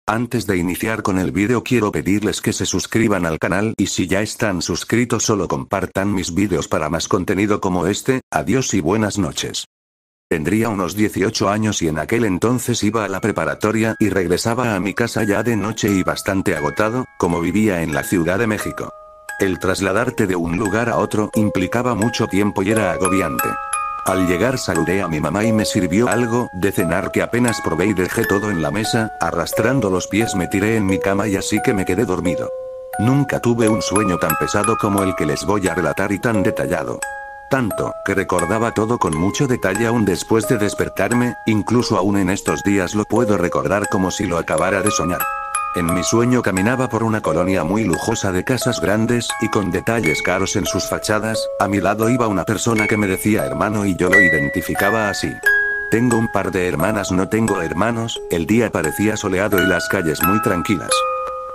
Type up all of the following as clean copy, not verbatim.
Antes de iniciar con el vídeo quiero pedirles que se suscriban al canal y si ya están suscritos solo compartan mis vídeos para más contenido como este. Adiós y buenas noches. Tendría unos 18 años y en aquel entonces iba a la preparatoria y regresaba a mi casa ya de noche y bastante agotado, como vivía en la Ciudad de México. El trasladarte de un lugar a otro implicaba mucho tiempo y era agobiante. Al llegar saludé a mi mamá y me sirvió algo de cenar que apenas probé y dejé todo en la mesa, arrastrando los pies me tiré en mi cama y así que me quedé dormido. Nunca tuve un sueño tan pesado como el que les voy a relatar y tan detallado. Tanto, que recordaba todo con mucho detalle aún después de despertarme, incluso aún en estos días lo puedo recordar como si lo acabara de soñar. En mi sueño caminaba por una colonia muy lujosa de casas grandes y con detalles caros en sus fachadas, a mi lado iba una persona que me decía hermano y yo lo identificaba así. Tengo un par de hermanas, no tengo hermanos. El día parecía soleado y las calles muy tranquilas.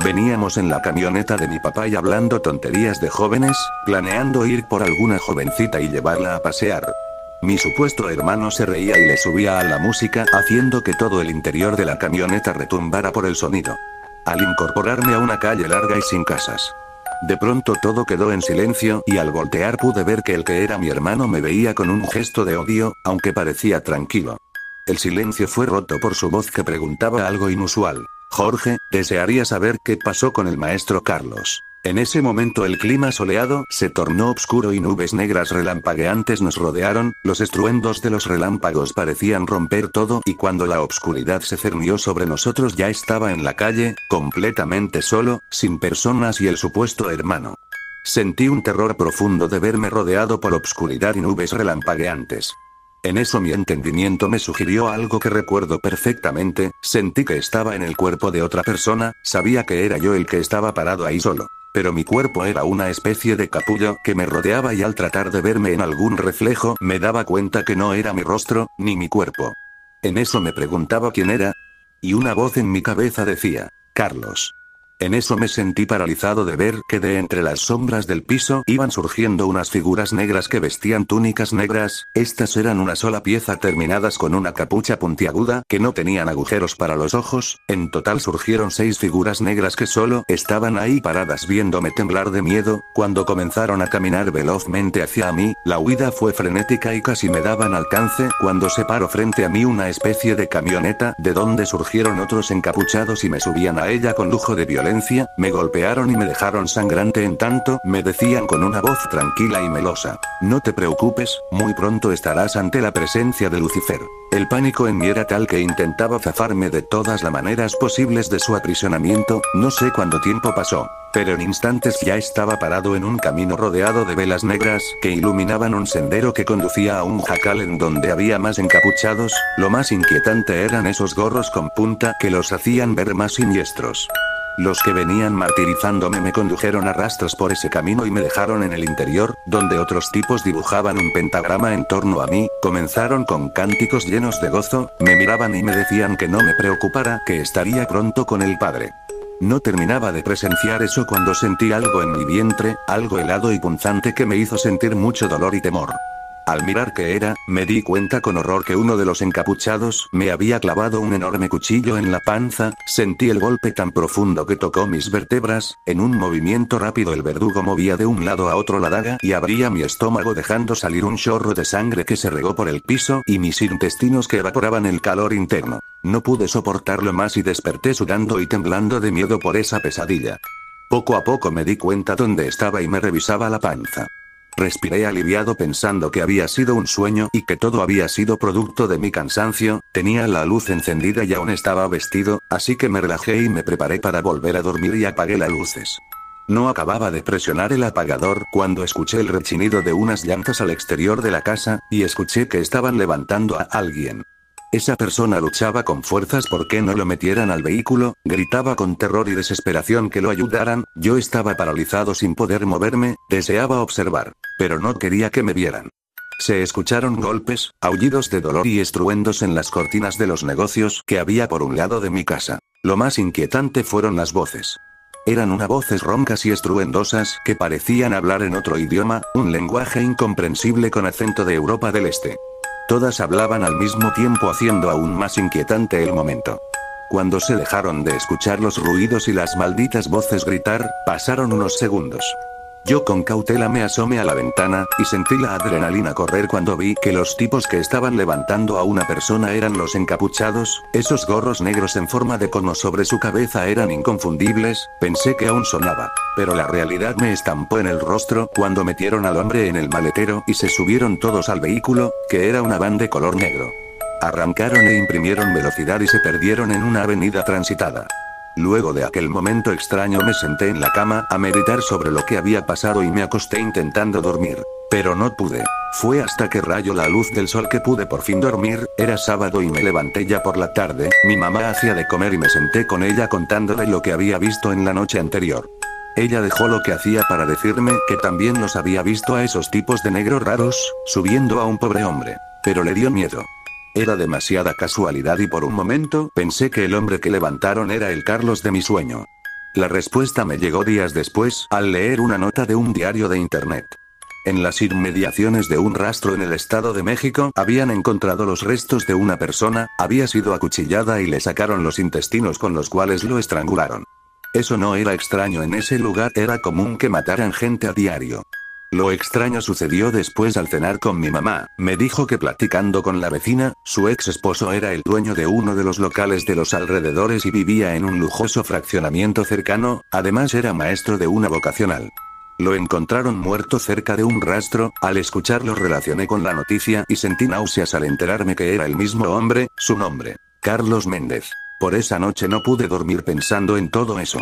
Veníamos en la camioneta de mi papá y hablando tonterías de jóvenes, planeando ir por alguna jovencita y llevarla a pasear. Mi supuesto hermano se reía y le subía a la música haciendo que todo el interior de la camioneta retumbara por el sonido. Al incorporarme a una calle larga y sin casas. De pronto todo quedó en silencio y al voltear pude ver que el que era mi hermano me veía con un gesto de odio, aunque parecía tranquilo. El silencio fue roto por su voz que preguntaba algo inusual. Jorge, desearía saber qué pasó con el maestro Carlos. En ese momento el clima soleado se tornó oscuro y nubes negras relampagueantes nos rodearon, los estruendos de los relámpagos parecían romper todo y cuando la oscuridad se cernió sobre nosotros ya estaba en la calle, completamente solo, sin personas y el supuesto hermano. Sentí un terror profundo de verme rodeado por obscuridad y nubes relampagueantes. En eso mi entendimiento me sugirió algo que recuerdo perfectamente, sentí que estaba en el cuerpo de otra persona, sabía que era yo el que estaba parado ahí solo. Pero mi cuerpo era una especie de capullo que me rodeaba y al tratar de verme en algún reflejo me daba cuenta que no era mi rostro, ni mi cuerpo. En eso me preguntaba quién era. Y una voz en mi cabeza decía, Carlos. En eso me sentí paralizado de ver que de entre las sombras del piso iban surgiendo unas figuras negras que vestían túnicas negras, estas eran una sola pieza terminadas con una capucha puntiaguda que no tenían agujeros para los ojos, en total surgieron 6 figuras negras que solo estaban ahí paradas viéndome temblar de miedo, cuando comenzaron a caminar velozmente hacia mí, la huida fue frenética y casi me daban alcance cuando se paró frente a mí una especie de camioneta de donde surgieron otros encapuchados y me subían a ella con lujo de violencia. Me golpearon y me dejaron sangrante en tanto, me decían con una voz tranquila y melosa. No te preocupes, muy pronto estarás ante la presencia de Lucifer. El pánico en mí era tal que intentaba zafarme de todas las maneras posibles de su aprisionamiento, no sé cuánto tiempo pasó. Pero en instantes ya estaba parado en un camino rodeado de velas negras que iluminaban un sendero que conducía a un jacal en donde había más encapuchados, lo más inquietante eran esos gorros con punta que los hacían ver más siniestros. Los que venían martirizándome me condujeron a rastros por ese camino y me dejaron en el interior, donde otros tipos dibujaban un pentagrama en torno a mí, comenzaron con cánticos llenos de gozo, me miraban y me decían que no me preocupara, que estaría pronto con el Padre. No terminaba de presenciar eso cuando sentí algo en mi vientre, algo helado y punzante que me hizo sentir mucho dolor y temor. Al mirar qué era, me di cuenta con horror que uno de los encapuchados me había clavado un enorme cuchillo en la panza, sentí el golpe tan profundo que tocó mis vértebras, en un movimiento rápido el verdugo movía de un lado a otro la daga y abría mi estómago dejando salir un chorro de sangre que se regó por el piso y mis intestinos que evaporaban el calor interno. No pude soportarlo más y desperté sudando y temblando de miedo por esa pesadilla. Poco a poco me di cuenta dónde estaba y me revisaba la panza. Respiré aliviado pensando que había sido un sueño y que todo había sido producto de mi cansancio, tenía la luz encendida y aún estaba vestido, así que me relajé y me preparé para volver a dormir y apagué las luces. No acababa de presionar el apagador cuando escuché el rechinido de unas llantas al exterior de la casa, y escuché que estaban levantando a alguien. Esa persona luchaba con fuerzas porque no lo metieran al vehículo, gritaba con terror y desesperación que lo ayudaran, yo estaba paralizado sin poder moverme, deseaba observar, pero no quería que me vieran. Se escucharon golpes, aullidos de dolor y estruendos en las cortinas de los negocios que había por un lado de mi casa. Lo más inquietante fueron las voces. Eran unas voces roncas y estruendosas que parecían hablar en otro idioma, un lenguaje incomprensible con acento de Europa del Este. Todas hablaban al mismo tiempo haciendo aún más inquietante el momento. Cuando se dejaron de escuchar los ruidos y las malditas voces gritar, pasaron unos segundos. Yo con cautela me asomé a la ventana, y sentí la adrenalina correr cuando vi que los tipos que estaban levantando a una persona eran los encapuchados. Esos gorros negros en forma de cono sobre su cabeza eran inconfundibles. Pensé que aún sonaba, pero la realidad me estampó en el rostro cuando metieron al hombre en el maletero y se subieron todos al vehículo, que era una van de color negro. Arrancaron e imprimieron velocidad y se perdieron en una avenida transitada. Luego de aquel momento extraño me senté en la cama a meditar sobre lo que había pasado y me acosté intentando dormir. Pero no pude. Fue hasta que rayó la luz del sol que pude por fin dormir. Era sábado y me levanté ya por la tarde. Mi mamá hacía de comer y me senté con ella contándole lo que había visto en la noche anterior. Ella dejó lo que hacía para decirme que también los había visto a esos tipos de negros raros, subiendo a un pobre hombre. Pero le dio miedo. Era demasiada casualidad y por un momento pensé que el hombre que levantaron era el Carlos de mi sueño. La respuesta me llegó días después, al leer una nota de un diario de internet. En las inmediaciones de un rastro en el Estado de México, habían encontrado los restos de una persona, había sido acuchillada y le sacaron los intestinos con los cuales lo estrangularon. Eso no era extraño en ese lugar, era común que mataran gente a diario. Lo extraño sucedió después al cenar con mi mamá. Me dijo que platicando con la vecina, su ex esposo era el dueño de uno de los locales de los alrededores y vivía en un lujoso fraccionamiento cercano, además era maestro de una vocacional. Lo encontraron muerto cerca de un rastro. Al escucharlo relacioné con la noticia y sentí náuseas al enterarme que era el mismo hombre, su nombre, Carlos Méndez. Por esa noche no pude dormir pensando en todo eso.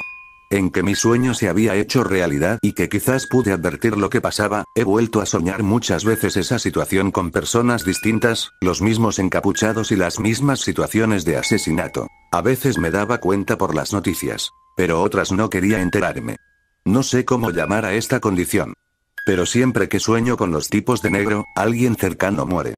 En que mi sueño se había hecho realidad y que quizás pude advertir lo que pasaba. He vuelto a soñar muchas veces esa situación con personas distintas, los mismos encapuchados y las mismas situaciones de asesinato. A veces me daba cuenta por las noticias, pero otras no quería enterarme. No sé cómo llamar a esta condición. Pero siempre que sueño con los tipos de negro, alguien cercano muere.